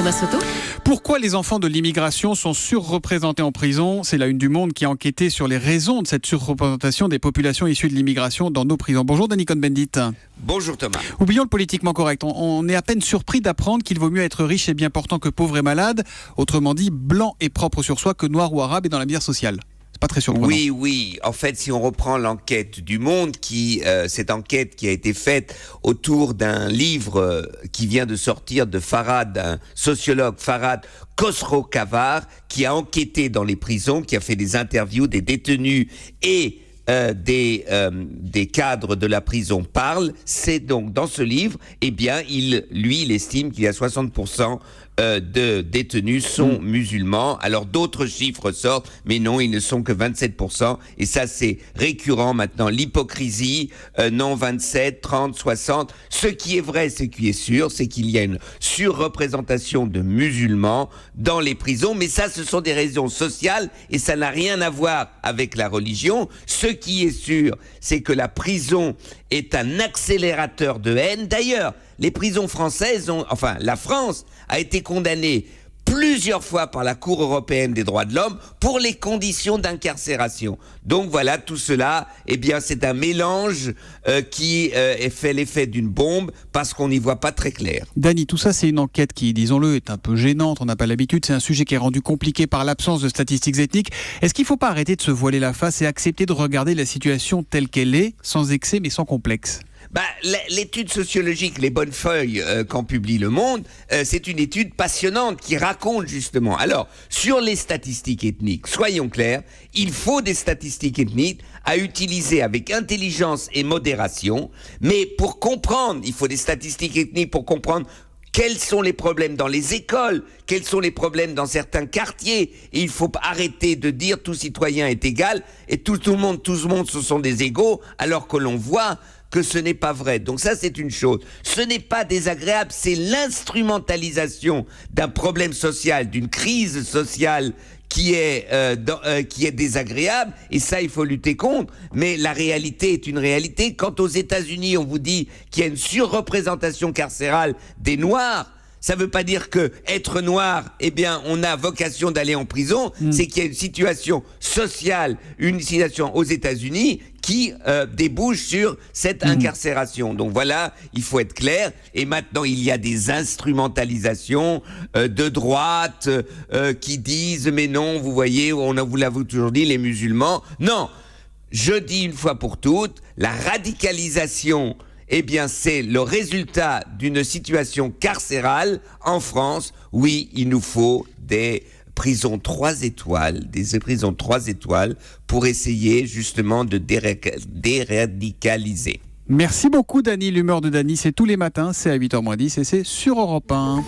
Thomas Soto. Pourquoi les enfants de l'immigration sont surreprésentés en prison ? C'est la Une du Monde qui a enquêté sur les raisons de cette surreprésentation des populations issues de l'immigration dans nos prisons. Bonjour Danny Cohn-Bendit. Bonjour Thomas. Oublions le politiquement correct. On est à peine surpris d'apprendre qu'il vaut mieux être riche et bien portant que pauvre et malade. Autrement dit, blanc et propre sur soi que noir ou arabe et dans la misère sociale. C'est pas très surprenant. Oui. En fait, si on reprend l'enquête du Monde, cette enquête qui a été faite autour d'un livre qui vient de sortir de Farhad, un sociologue, Farhad Khosrow-Khavar, qui a enquêté dans les prisons, qui a fait des interviews des détenus et des cadres de la prison parlent. C'est donc dans ce livre, eh bien, il estime qu'il y a 60% de détenus sont musulmans. Alors d'autres chiffres sortent, mais non, ils ne sont que 27%. Et ça, c'est récurrent maintenant. L'hypocrisie, non 27, 30, 60. Ce qui est vrai, ce qui est sûr, c'est qu'il y a une surreprésentation de musulmans dans les prisons. Mais ça, ce sont des raisons sociales et ça n'a rien à voir avec la religion. Ce qui est sûr, c'est que la prison est un accélérateur de haine. D'ailleurs, les prisons françaises la France a été condamnée plusieurs fois par la Cour européenne des droits de l'homme pour les conditions d'incarcération. Donc voilà, tout cela, eh bien, c'est un mélange qui fait l'effet d'une bombe parce qu'on n'y voit pas très clair. Danny, tout ça, c'est une enquête qui, disons-le, est un peu gênante. On n'a pas l'habitude. C'est un sujet qui est rendu compliqué par l'absence de statistiques ethniques. Est-ce qu'il ne faut pas arrêter de se voiler la face et accepter de regarder la situation telle qu'elle est, sans excès mais sans complexe ? L'étude sociologique, les bonnes feuilles qu'en publie Le Monde, c'est une étude passionnante qui raconte justement. Alors, sur les statistiques ethniques, soyons clairs, il faut des statistiques ethniques à utiliser avec intelligence et modération, mais pour comprendre, il faut des statistiques ethniques pour comprendre quels sont les problèmes dans les écoles, quels sont les problèmes dans certains quartiers. Et il faut arrêter de dire tout citoyen est égal et tout le monde, ce sont des égaux, alors que l'on voit que ce n'est pas vrai. Donc ça, c'est une chose. Ce n'est pas désagréable, c'est l'instrumentalisation d'un problème social, d'une crise sociale qui est désagréable, et ça, il faut lutter contre. Mais la réalité est une réalité. Quand aux États-Unis, on vous dit qu'il y a une surreprésentation carcérale des Noirs, ça ne veut pas dire que être noir, eh bien, on a vocation d'aller en prison. C'est qu'il y a une situation sociale, une situation aux États-Unis qui débouche sur cette incarcération. Donc voilà, il faut être clair. Et maintenant, il y a des instrumentalisations de droite qui disent « Mais non, vous voyez, vous l'avez toujours dit, les musulmans. » Non, je dis une fois pour toutes, la radicalisation, eh bien, c'est le résultat d'une situation carcérale en France. Oui, il nous faut des prisons 3 étoiles, pour essayer justement de déradicaliser. Merci beaucoup Danny. L'humeur de Danny, c'est tous les matins, c'est à 8h moins 10 et c'est sur Europe 1.